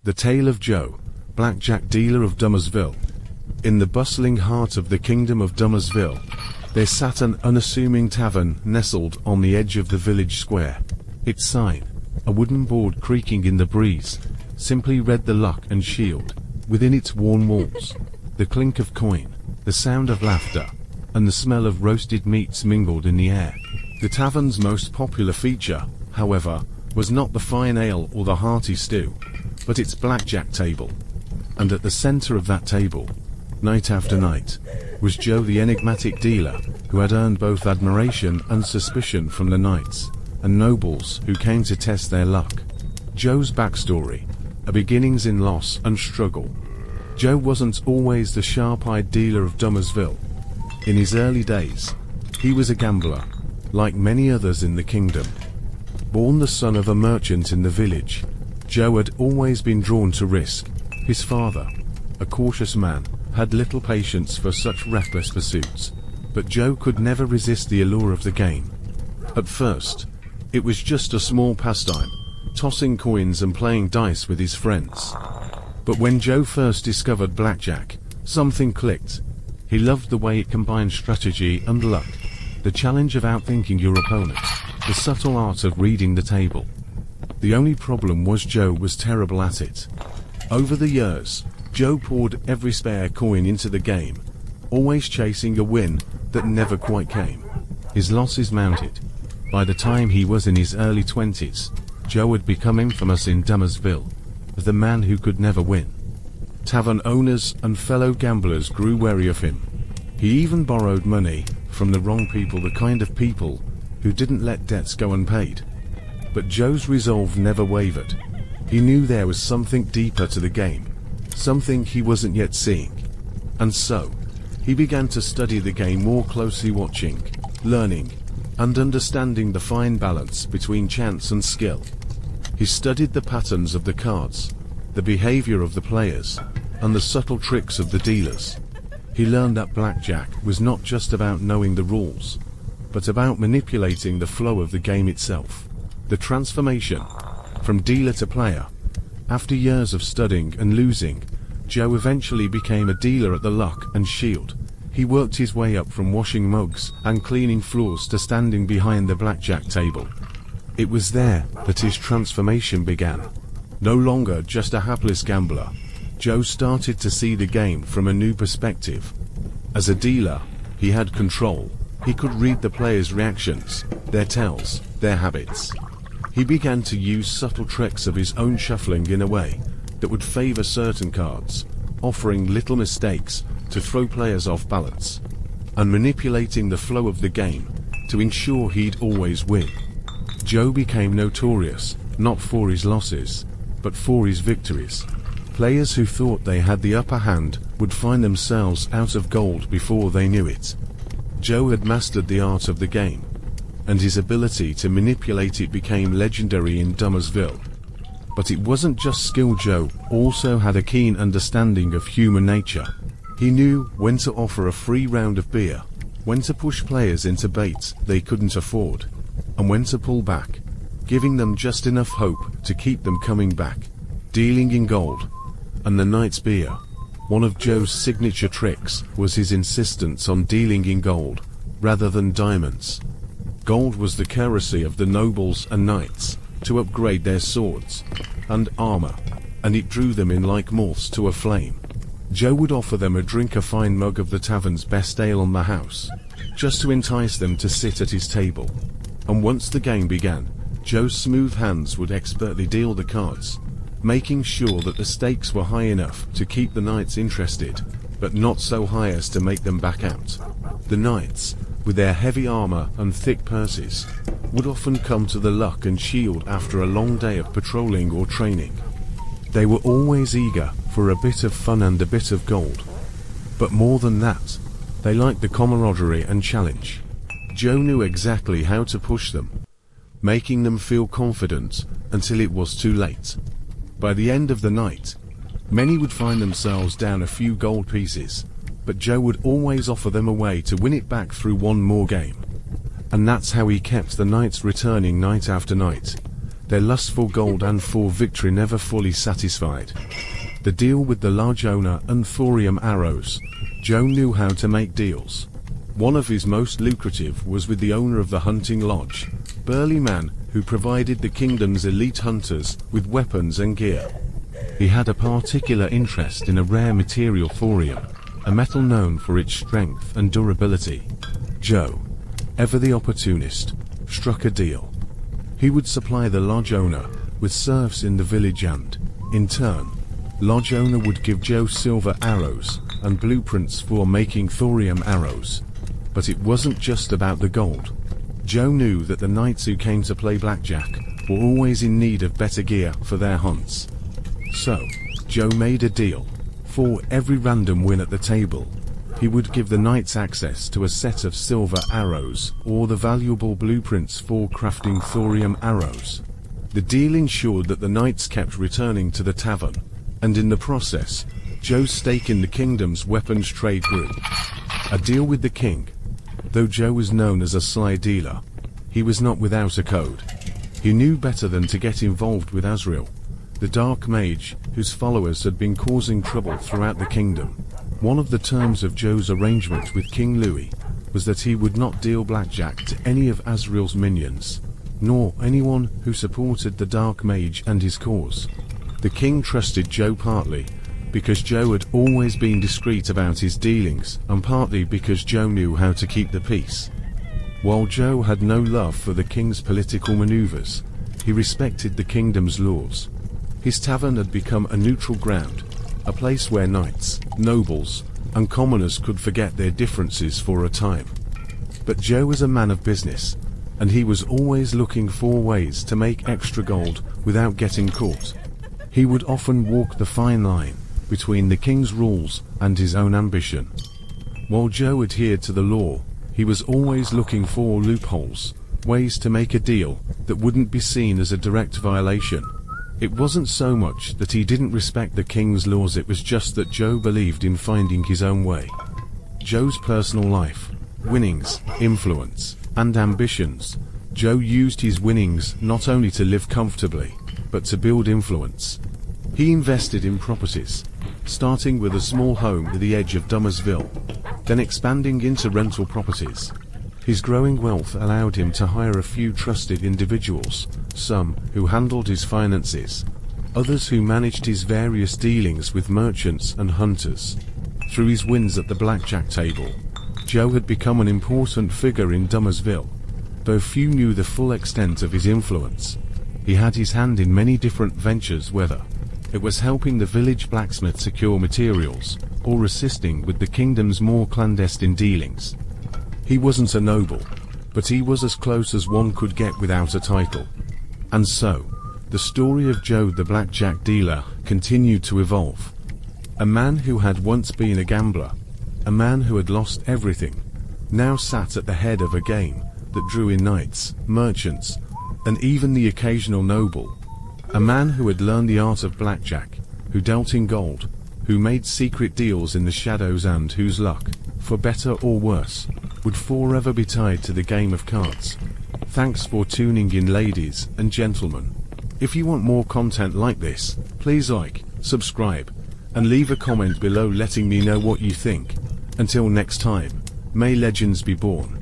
The Tale of Joe, blackjack dealer of Dummersville. In the bustling heart of the kingdom of Dummersville, there sat an unassuming tavern nestled on the edge of the village square. Its sign, a wooden board creaking in the breeze, simply read the luck and shield. Within its worn walls, the clink of coin, the sound of laughter, and the smell of roasted meats mingled in the air. The tavern's most popular feature, however, was not the fine ale or the hearty stew, but its blackjack table. And at the center of that table, night after night, was Joe the enigmatic dealer, who had earned both admiration and suspicion from the knights and nobles who came to test their luck. Joe's backstory, a beginnings in loss and struggle. Joe wasn't always the sharp-eyed dealer of Dummersville. In his early days, he was a gambler, like many others in the kingdom. Born the son of a merchant in the village, Joe had always been drawn to risk. His father, a cautious man, had little patience for such reckless pursuits, but Joe could never resist the allure of the game. At first, it was just a small pastime, tossing coins and playing dice with his friends. But when Joe first discovered blackjack, something clicked. He loved the way it combined strategy and luck, the challenge of outthinking your opponent, the subtle art of reading the table. The only problem was Joe was terrible at it. Over the years, Joe poured every spare coin into the game, always chasing a win that never quite came. His losses mounted. By the time he was in his early 20s, Joe had become infamous in Dummersville as the man who could never win. Tavern owners and fellow gamblers grew wary of him. He even borrowed money from the wrong people, the kind of people who didn't let debts go unpaid. But Joe's resolve never wavered. He knew there was something deeper to the game, something he wasn't yet seeing. And so, he began to study the game more closely, watching, learning, and understanding the fine balance between chance and skill. He studied the patterns of the cards, the behavior of the players, and the subtle tricks of the dealers. He learned that blackjack was not just about knowing the rules, but about manipulating the flow of the game itself. The transformation from dealer to player. After years of studying and losing, Joe eventually became a dealer at the Luck and Shield. He worked his way up from washing mugs and cleaning floors to standing behind the blackjack table. It was there that his transformation began. No longer just a hapless gambler, Joe started to see the game from a new perspective. As a dealer, he had control. He could read the players' reactions, their tells, their habits. He began to use subtle tricks of his own shuffling in a way that would favor certain cards, offering little mistakes to throw players off balance, and manipulating the flow of the game to ensure he'd always win. Joe became notorious, not for his losses, but for his victories. Players who thought they had the upper hand would find themselves out of gold before they knew it. Joe had mastered the art of the game, and his ability to manipulate it became legendary in Dummersville. But it wasn't just skill. Joe also had a keen understanding of human nature. He knew when to offer a free round of beer, when to push players into baits they couldn't afford, and when to pull back, giving them just enough hope to keep them coming back. Dealing in gold and the night's beer. One of Joe's signature tricks was his insistence on dealing in gold rather than diamonds. Gold was the currency of the nobles and knights to upgrade their swords and armor, and it drew them in like moths to a flame. Joe would offer them a drink, a fine mug of the tavern's best ale on the house, just to entice them to sit at his table. And once the game began, Joe's smooth hands would expertly deal the cards, making sure that the stakes were high enough to keep the knights interested, but not so high as to make them back out. The knights, with their heavy armor and thick purses, would often come to the Luck and Shield after a long day of patrolling or training. They were always eager for a bit of fun and a bit of gold. But more than that, they liked the camaraderie and challenge. Joe knew exactly how to push them, making them feel confident until it was too late. By the end of the night, many would find themselves down a few gold pieces, but Joe would always offer them a way to win it back through one more game. And that's how he kept the knights returning night after night. their lust for gold and for victory never fully satisfied. The deal with the large owner and thorium arrows. Joe knew how to make deals. One of his most lucrative was with the owner of the hunting lodge, burly man who provided the kingdom's elite hunters with weapons and gear. He had a particular interest in a rare material thorium, a metal known for its strength and durability. Joe, ever the opportunist, struck a deal. He would supply the lodge owner with serfs in the village and, in turn, lodge owner would give Joe silver arrows and blueprints for making thorium arrows. But it wasn't just about the gold. Joe knew that the knights who came to play blackjack were always in need of better gear for their hunts. So, Joe made a deal. For every random win at the table, he would give the knights access to a set of silver arrows or the valuable blueprints for crafting thorium arrows. The deal ensured that the knights kept returning to the tavern, and in the process, Joe's stake in the kingdom's weapons trade grew. A deal with the king. Though Joe was known as a sly dealer, he was not without a code. He knew better than to get involved with Azrael, the dark mage whose followers had been causing trouble throughout the kingdom. One of the terms of Joe's arrangement with King Louis was that he would not deal blackjack to any of Azrael's minions, nor anyone who supported the dark mage and his cause. The king trusted Joe partly because Joe had always been discreet about his dealings, and partly because Joe knew how to keep the peace. While Joe had no love for the king's political maneuvers, he respected the kingdom's laws. His tavern had become a neutral ground, a place where knights, nobles, and commoners could forget their differences for a time. But Joe was a man of business, and he was always looking for ways to make extra gold without getting caught. He would often walk the fine line between the king's rules and his own ambition. While Joe adhered to the law, he was always looking for loopholes, ways to make a deal that wouldn't be seen as a direct violation. It wasn't so much that he didn't respect the king's laws, it was just that Joe believed in finding his own way. Joe's personal life, winnings, influence, and ambitions. Joe used his winnings not only to live comfortably, but to build influence. He invested in properties, starting with a small home at the edge of Dummersville, then expanding into rental properties. His growing wealth allowed him to hire a few trusted individuals, some who handled his finances, others who managed his various dealings with merchants and hunters. Through his wins at the blackjack table, Joe had become an important figure in Dummersville. Though few knew the full extent of his influence, he had his hand in many different ventures, whether it was helping the village blacksmith secure materials, or assisting with the kingdom's more clandestine dealings. He wasn't a noble, but he was as close as one could get without a title. And so, the story of Joe the blackjack dealer continued to evolve. A man who had once been a gambler, a man who had lost everything, now sat at the head of a game that drew in knights, merchants, and even the occasional noble. A man who had learned the art of blackjack, who dealt in gold, who made secret deals in the shadows, and whose luck, for better or worse, would forever be tied to the game of cards. Thanks for tuning in, ladies and gentlemen. If you want more content like this, please like, subscribe, and leave a comment below letting me know what you think. Until next time, may legends be born.